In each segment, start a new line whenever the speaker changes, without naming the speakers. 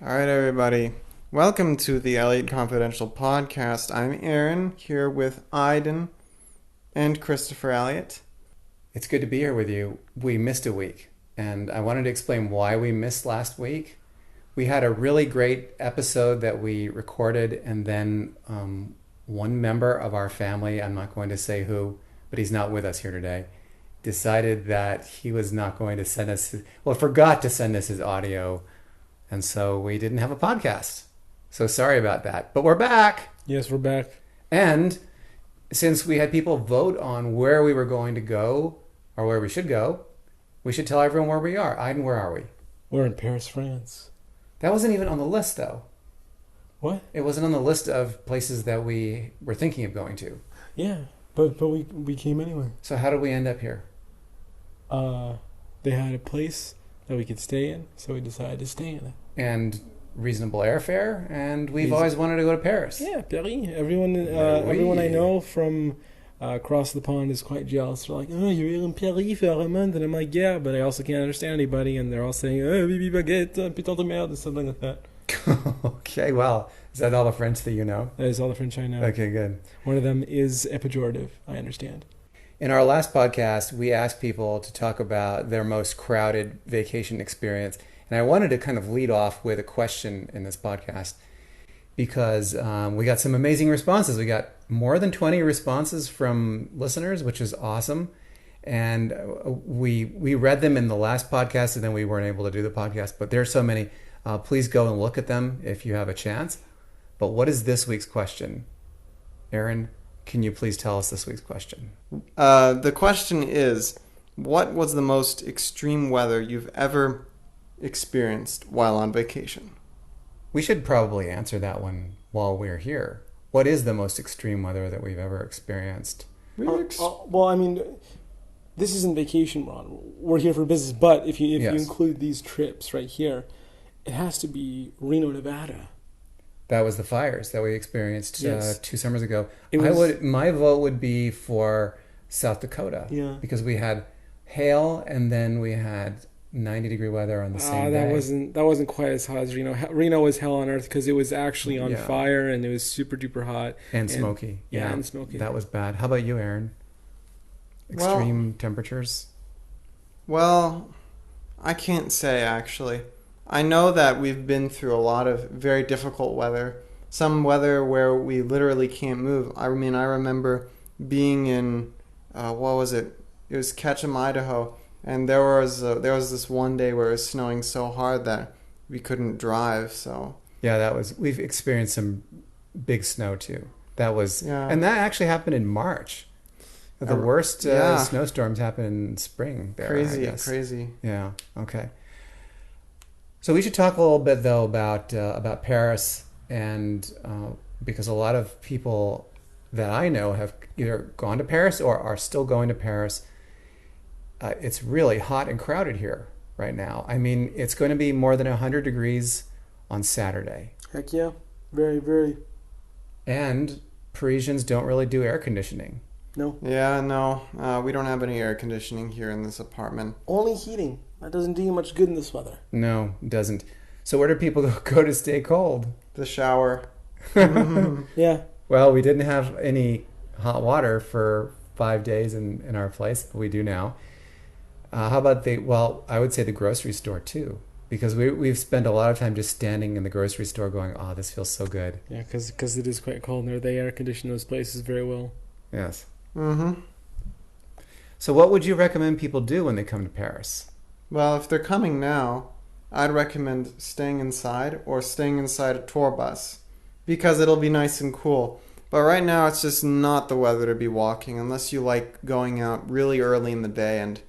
All right, everybody. Welcome to the Elliott Confidential podcast. I'm Aren, here with Aiden and Christopher Elliott.
It's good to be here with you. We missed a week, and I wanted to explain why we missed last week. We had a really great episode that we recorded, and then one member of our family, I'm not going to say who, but he's not with us here today, decided that he was not going to send us, forgot to send us his audio, and so we didn't have a podcast. So sorry about that, but we're back.
Yes, we're back.
And since we had people vote on where we were going to go or where we should go, we should tell everyone where we are. Aiden, where are we?
We're in Paris, France.
That wasn't even on the list, though.
What?
It wasn't on the list of places that we were thinking of going to.
Yeah, but we came anyway.
So how did we end up here?
They had a place that we could stay in, so we decided to stay in it.
And reasonable airfare, and we've always wanted to go to Paris.
Yeah, Paris. Everyone I know from across the pond is quite jealous. They're like, "Oh, you're in Paris for a month," and I'm like, "Yeah," but I also can't understand anybody, and they're all saying, "Oh, bibi baguette, putain de merde," or something like that.
Okay, well, is that all the French that you know?
That is all the French I know.
Okay, good.
One of them is a pejorative, I understand.
In our last podcast, we asked people to talk about their most crowded vacation experience. And I wanted to kind of lead off with a question in this podcast because we got some amazing responses. We got more than 20 responses from listeners, which is awesome. And we read them in the last podcast, and then we weren't able to do the podcast. But there's so many. Please go and look at them if you have a chance. But what is this week's question? Aren, can you please tell us this week's question?
The question is, what was the most extreme weather you've ever experienced while on vacation?
We should probably answer that one while we're here. What is the most extreme weather that we've ever experienced?
Well, I mean, this isn't vacation, Ron. We're here for business, but if you include these trips right here, it has to be Reno, Nevada.
That was the fires that we experienced 2 summers ago. My vote would be for South Dakota.
Yeah.
Because we had hail and then we had 90-degree weather on the same day.
That wasn't quite as hot as Reno. Reno was hell on earth because it was actually on fire and it was super duper hot
and smoky.
Yeah, and smoky.
That was bad. How about you, Aren? Extreme temperatures?
Well, I can't say actually. I know that we've been through a lot of very difficult weather. Some weather where we literally can't move. I mean, I remember being in what was it? It was Ketchum, Idaho. And there was this one day where it was snowing so hard that we couldn't drive. So
yeah, we've experienced some big snow too. And that actually happened in March. The worst snowstorms happen in spring there.
Crazy.
Yeah. Okay. So we should talk a little bit though about Paris, and because a lot of people that I know have either gone to Paris or are still going to Paris. It's really hot and crowded here right now. I mean, it's going to be more than 100 degrees on Saturday.
Heck yeah. Very, very.
And Parisians don't really do air conditioning.
No.
Yeah, no. We don't have any air conditioning here in this apartment.
Only heating. That doesn't do you much good in this weather.
No, it doesn't. So where do people go to stay cold?
The shower.
Yeah.
Well, we didn't have any hot water for 5 days in our place, but we do now. How about I would say the grocery store too, because we've spent a lot of time just standing in the grocery store going, oh, this feels so good.
Yeah, because it is quite cold there. They air condition those places very well.
Yes.
Mm-hmm.
So what would you recommend people do when they come to Paris?
Well, if they're coming now, I'd recommend staying inside or staying inside a tour bus because it'll be nice and cool. But right now, it's just not the weather to be walking unless you like going out really early in the day. And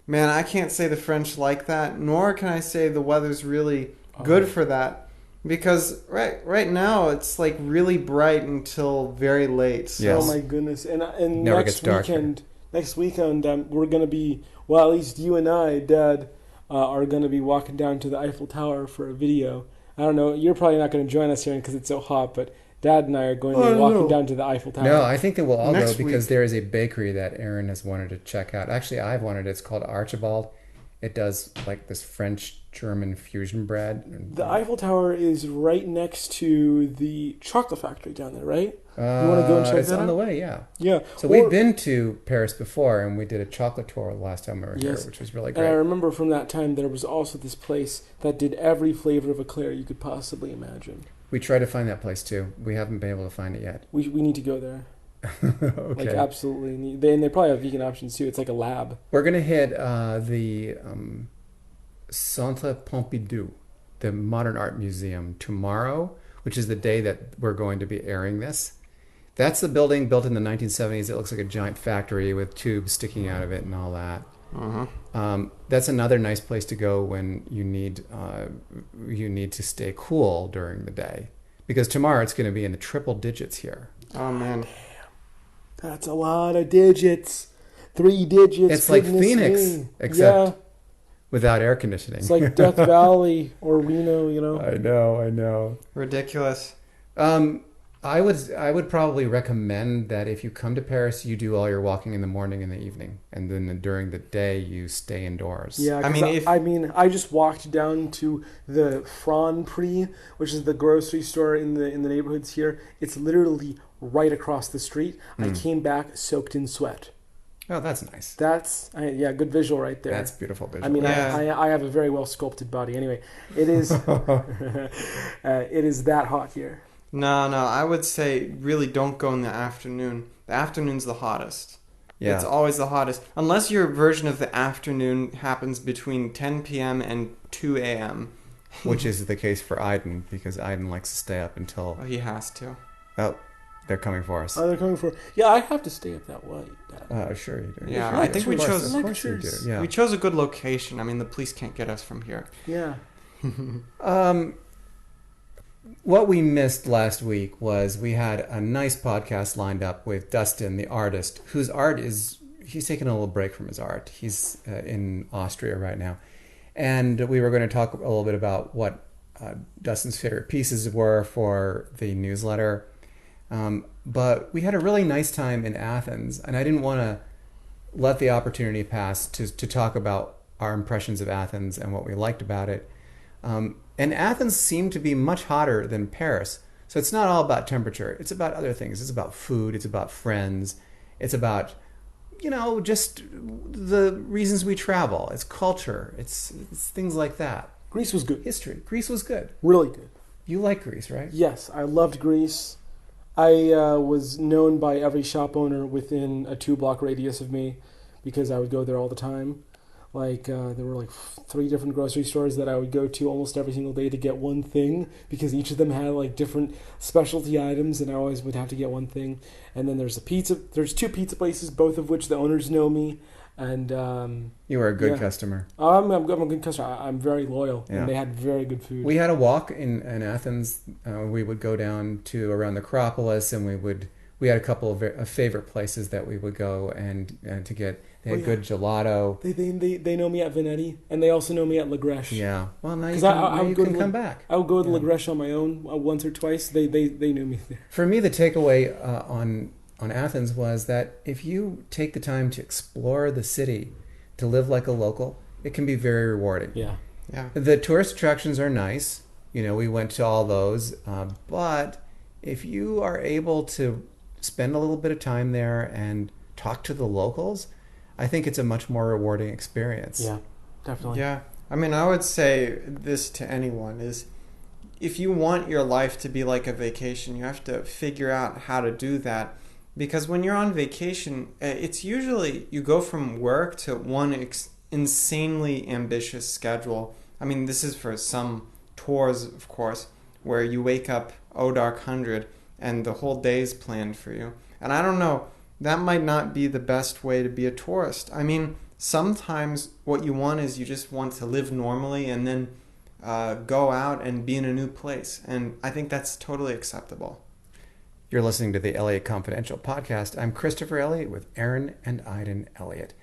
man, I can't say the French like that, nor can I say the weather's really good for that. Because right now, it's like really bright until very late. So.
Yes.
Oh my goodness. And
Never gets darker.
Next weekend, we're going to be, well, at least you and I, Dad, are going to be walking down to the Eiffel Tower for a video. I don't know, you're probably not going to join us here because it's so hot, but Dad and I are going to be walking down to the Eiffel Tower.
No, I think that we'll all go because
week.
there is a bakery that Aren has wanted to check out. Actually, I've wanted it. It's called Archibald, It does like this French-German fusion bread.
The Eiffel Tower is right next to the chocolate factory down there, right? You want to go and check
It's
that
on
out?
the way, yeah.
Yeah.
So we've been to Paris before, and we did a chocolate tour the last time we were here,
Yes.
which was really
And I
great.
remember from that time there was also this place that did every flavor of eclair you could possibly imagine.
We tried to find that place too. We haven't been able to find it yet.
We need to go there.
Okay.
Like absolutely need. And they probably have vegan options too. It's like a lab.
We're going to hit the Centre Pompidou, the Modern Art Museum, tomorrow, which is the day that we're going to be airing this. That's the building built in the 1970s. It looks like a giant factory with tubes sticking out of it and all that. That's another nice place to go when you need to stay cool during the day, because tomorrow it's going to be in the triple digits here.
Oh man,
That's a lot of digits. 3 digits.
It's like
goodness
Phoenix,
me.
except without air conditioning.
It's like Death Valley or Reno, you know.
I know.
ridiculous.
I would probably recommend that if you come to Paris, you do all your walking in the morning and the evening, and then during the day you stay indoors.
Yeah,
I mean,
I just walked down to the Franprix, which is the grocery store in the neighborhoods here. It's literally right across the street. I came back soaked in sweat.
Oh, that's nice.
Good visual right there.
That's beautiful visual.
I mean,
Yeah.
I have a very well sculpted body. Anyway, it is it is that hot here.
No, I would say really don't go in the afternoon. The afternoon's the hottest.
Yeah.
It's always the hottest. Unless your version of the afternoon happens between 10 p.m. and 2 a.m.
Which is the case for Aiden, because Aiden likes to stay up until...
Oh, he has to.
Oh, they're coming for us.
Oh, they're coming for... Yeah, I have to stay up that late.
Sure you do.
Yeah,
Sure
I
you
think
do.
we
Of course-
chose-
Of course you do.
lectures.
Yeah.
We chose a good location. I mean, the police can't get us from here.
Yeah.
What we missed last week was we had a nice podcast lined up with Dustin, the artist, whose art is... He's taking a little break from his art. He's in Austria right now. And we were going to talk a little bit about what Dustin's favorite pieces were for the newsletter. But we had a really nice time in Athens, and I didn't want to let the opportunity pass to talk about our impressions of Athens and what we liked about it. And Athens seemed to be much hotter than Paris. So it's not all about temperature. It's about other things. It's about food. It's about friends. It's about, just the reasons we travel. It's culture. It's things like that.
Greece was good.
History. Greece was good.
Really good.
You like Greece, right?
Yes, I loved Greece. I was known by every shop owner within a 2-block radius of me because I would go there all the time. Like, there were like 3 different grocery stores that I would go to almost every single day to get one thing, because each of them had like different specialty items, and I always would have to get one thing. And then there's 2 pizza places, both of which the owners know me. And
You were a good
yeah.
customer.
I'm a good customer. I'm very loyal,
Yeah.
and they had very good food.
We had a walk in Athens. We would go down to around the Acropolis, and we had a couple of favorite places that we would go and to get. They had good gelato.
They know me at Venetti, and they also know me at La Grèche.
Yeah. Well, now you
'Cause
can,
I
now
would
you
go
can
to
come back.
I would go to
Yeah.
La Grèche on my own once or twice. They knew me there.
For me, the takeaway on Athens was that if you take the time to explore the city, to live like a local, it can be very rewarding.
Yeah.
Yeah.
The tourist attractions are nice. We went to all those. But if you are able to spend a little bit of time there and talk to the locals, I think it's a much more rewarding experience.
Yeah, definitely.
Yeah. I mean, I would say this to anyone is, if you want your life to be like a vacation, you have to figure out how to do that. Because when you're on vacation, it's usually you go from work to one insanely ambitious schedule. I mean, this is for some tours, of course, where you wake up dark 100 and the whole day's planned for you. And I don't know, that might not be the best way to be a tourist. I mean, sometimes what you want is you just want to live normally and then go out and be in a new place. And I think that's totally acceptable.
You're listening to the Elliott Confidential podcast. I'm Christopher Elliott with Aren and Aiden Elliott.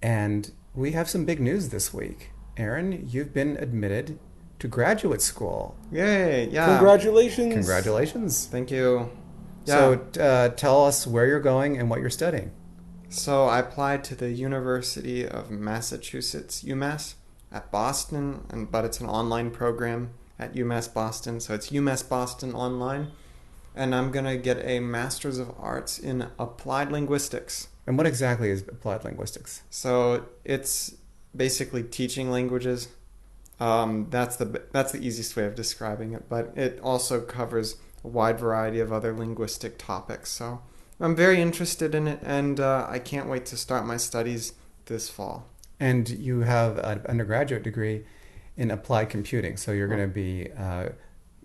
And we have some big news this week. Aren, you've been admitted to graduate school.
Yay, yeah.
Congratulations.
Congratulations.
Thank you. Yeah.
So tell us where you're going and what you're studying.
So I applied to the University of Massachusetts, UMass, at Boston, but it's an online program at UMass Boston, so it's UMass Boston Online. And I'm going to get a Master's of Arts in Applied Linguistics.
And what exactly is applied linguistics?
So it's basically teaching languages. That's the easiest way of describing it, but it also covers a wide variety of other linguistic topics. So I'm very interested in it, and I can't wait to start my studies this fall.
And you have an undergraduate degree in applied computing, so you're going to be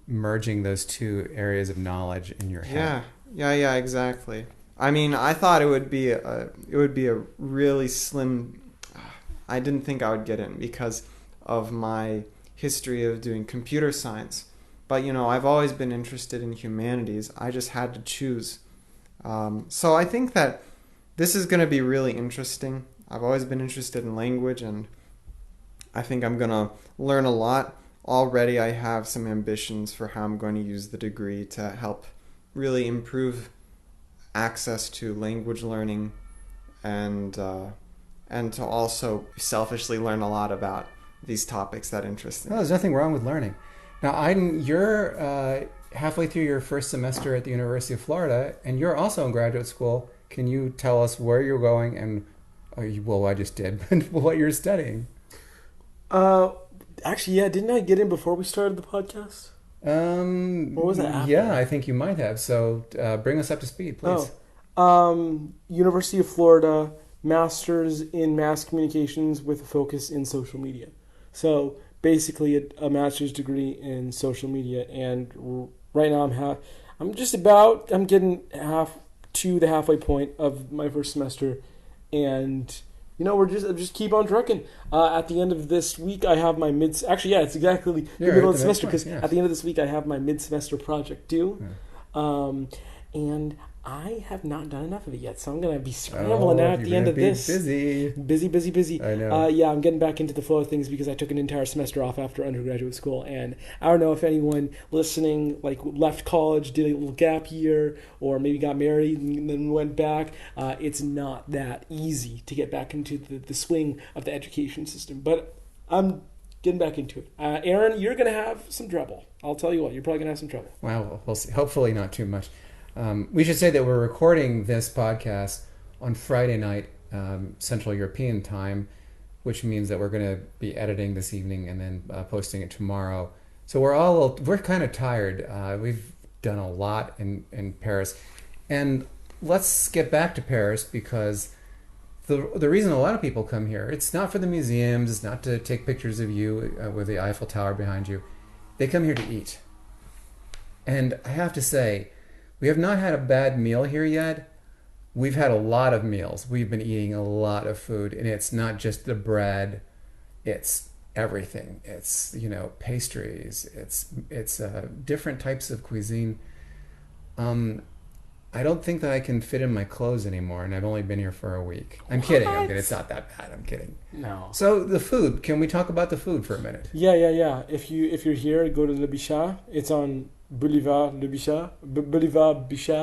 merging those two areas of knowledge in your head.
Yeah, exactly. I mean, I thought it would be a really slim. I didn't think I would get in because of my history of doing computer science. But I've always been interested in humanities. I just had to choose. So I think that this is going to be really interesting. I've always been interested in language, and I think I'm going to learn a lot. Already I have some ambitions for how I'm going to use the degree to help really improve access to language learning and to also selfishly learn a lot about these topics that interest me.
No, there's nothing wrong with learning. Now, Aiden, you're halfway through your first semester at the University of Florida, and you're also in graduate school. Can you tell us where you're going and, well, I just did, but what you're studying?
Actually, yeah, didn't I get in before we started the podcast? Or was it after?
Yeah, I think you might have. So bring us up to speed, please.
University of Florida, Master's in Mass Communications with a focus in social media. So basically a master's degree in social media, and right now I'm getting to the halfway point of my first semester, and we're just keep on trucking. At the end of this week, I have my it's exactly the middle of the semester, because at the end of this week I have my mid-semester project due, and I have not done enough of it yet, so I'm gonna be scrambling out at the end of this. Busy.
I know.
I'm getting back into the flow of things because I took an entire semester off after undergraduate school, and I don't know if anyone listening left college, did a little gap year, or maybe got married and then went back. It's not that easy to get back into the swing of the education system, but I'm getting back into it. Aren, you're gonna have some trouble. I'll tell you what, you're probably gonna have some trouble.
Well, we'll see. Hopefully not too much. We should say that we're recording this podcast on Friday night, Central European time, which means that we're going to be editing this evening and then posting it tomorrow. So we're kind of tired. We've done a lot in Paris, and let's get back to Paris, because the reason a lot of people come here, it's not for the museums, it's not to take pictures of you with the Eiffel Tower behind you. They come here to eat, and I have to say, we have not had a bad meal here yet. We've had a lot of meals. We've been eating a lot of food, and it's not just the bread. It's everything. It's pastries. It's different types of cuisine. I don't think that I can fit in my clothes anymore, and I've only been here for a week. I'm kidding. It's not that bad. I'm kidding.
No.
So the food. Can we talk about the food for a minute?
Yeah. If you're here, go to Le Bichat. It's on Boulevard Bichat.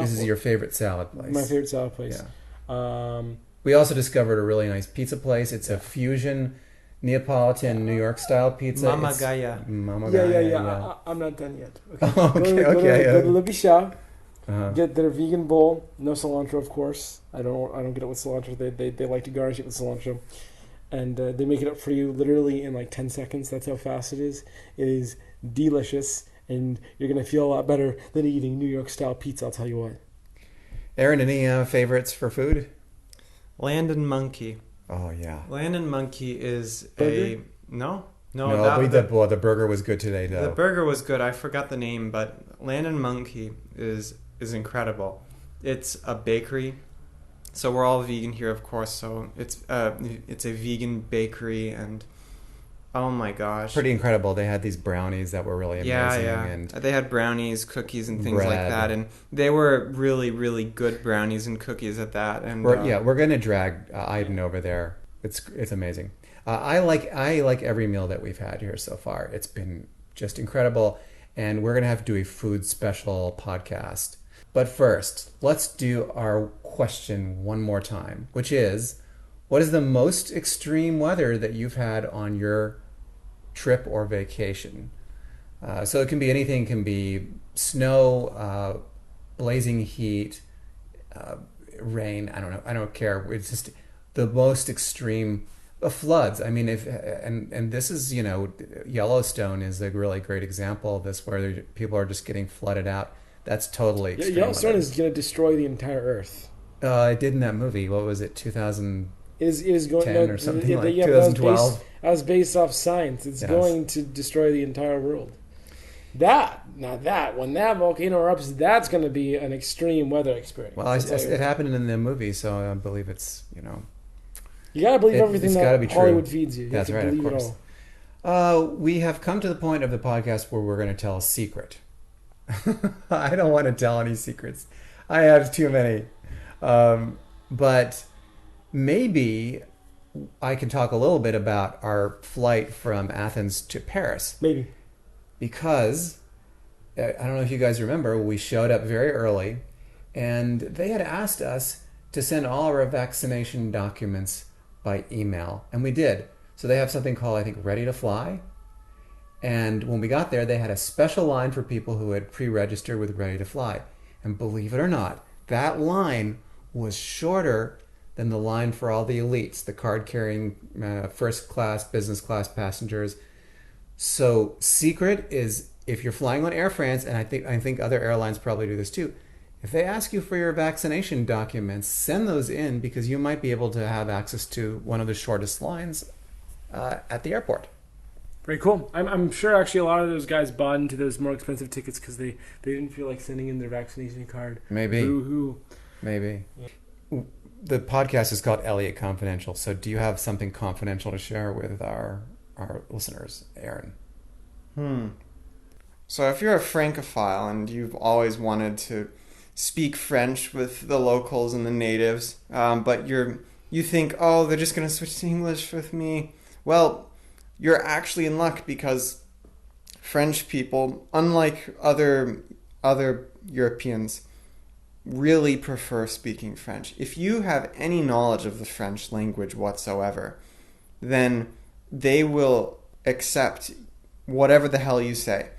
This is your favorite salad place.
My favorite salad place.
Yeah. We also discovered a really nice pizza place. It's a fusion Neapolitan New York style pizza.
Mama Gaia.
Yeah. I'm not done yet. Okay.
Okay.
Go to Le Bichat. Get their vegan bowl. No cilantro, of course. I don't get it with cilantro. They like to garnish it with cilantro, and they make it up for you literally in 10 seconds. That's how fast it is. It is delicious. And you're going to feel a lot better than eating New York-style pizza, I'll tell you what.
Aren, any favorites for food?
Land and Monkey.
Oh, yeah.
Land and Monkey is
Burger?
No,
the burger was good today, though.
The burger was good. I forgot the name, but Land and Monkey is incredible. It's a bakery. So we're all vegan here, of course. So it's a vegan bakery, and oh my gosh,
pretty incredible. They had these brownies that were really amazing.
Yeah.
And
they had brownies, cookies, and things
bread.
like that, and they were really, really good brownies and cookies at that. And
we're gonna drag Aiden over there. It's amazing. I like every meal that we've had here so far. It's been just incredible, and we're gonna have to do a food special podcast. But first, let's do our question one more time, which is, what is the most extreme weather that you've had on your trip or vacation? So it can be anything. It can be snow, blazing heat, rain. I don't know. I don't care. It's just the most extreme floods. I mean, if and this is, Yellowstone is a really great example of this, where people are just getting flooded out. That's totally extreme.
Yellowstone is going to destroy the entire Earth.
It did in that movie. What was it? 2010
It is going
or something like 2012.
That was based off science. It's going to destroy the entire world. When that volcano erupts, that's going to be an extreme weather experience.
Well, it happened in the movie, so I believe it's,
You got to believe everything that Hollywood feeds you.
That's right, of course. We have come to the point of the podcast where we're going to tell a secret. I don't want to tell any secrets. I have too many. But maybe I can talk a little bit about our flight from Athens to Paris.
Maybe.
Because, I don't know if you guys remember, we showed up very early, and they had asked us to send all of our vaccination documents by email, and we did. So they have something called, I think, Ready to Fly. And when we got there, they had a special line for people who had pre-registered with Ready to Fly. And believe it or not, that line was shorter than the line for all the elites, the card-carrying first class, business class passengers. So secret is, if you're flying on Air France, and I think other airlines probably do this too, if they ask you for your vaccination documents, send those in, because you might be able to have access to one of the shortest lines at the airport.
Very cool. I'm sure actually a lot of those guys bought into those more expensive tickets because they didn't feel like sending in their vaccination card.
Maybe.
Boo-hoo.
Maybe. Yeah. The podcast is called Elliott Confidential. So do you have something confidential to share with our listeners, Aren?
So if you're a Francophile and you've always wanted to speak French with the locals and the natives, but you think, oh, they're just going to switch to English with me. Well, you're actually in luck, because French people, unlike other Europeans, really prefer speaking French. If you have any knowledge of the French language whatsoever, then they will accept whatever the hell you say,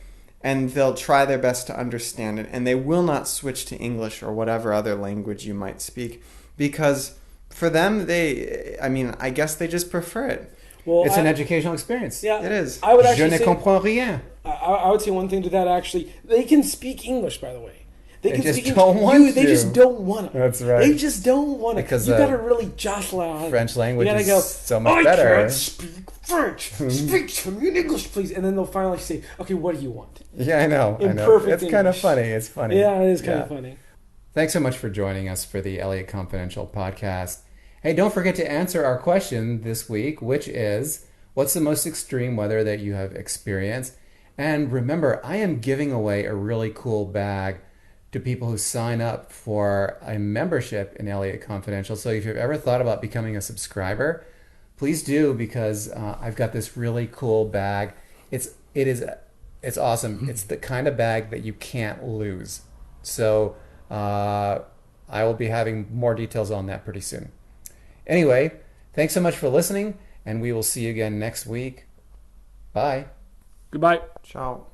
and they'll try their best to understand it, and they will not switch to English or whatever other language you might speak, because for them, I guess they just prefer it.
Well, it's an educational experience.
Yeah,
it is.
I would actually
Je ne comprends rien.
I would say one thing to that, actually. They can speak English, by the way.
They just don't want to.
They just don't want to.
That's right.
They just don't want to.
Because
you got to really jostle out.
French language
you gotta
is so much better.
I can't speak French. Speak to me in English, please. And then they'll finally say, okay, what do you want?
Yeah, I know.
Perfect
It's kind of funny. It's funny.
Yeah, it is kind of funny.
Thanks so much for joining us for the Elliott Confidential podcast. Hey, don't forget to answer our question this week, which is, what's the most extreme weather that you have experienced? And remember, I am giving away a really cool bag to people who sign up for a membership in Elliott Confidential. So if you've ever thought about becoming a subscriber, please do, because I've got this really cool bag. It's awesome. It's the kind of bag that you can't lose. So I will be having more details on that pretty soon. Anyway, thanks so much for listening, and we will see you again next week. Bye.
Goodbye.
Ciao.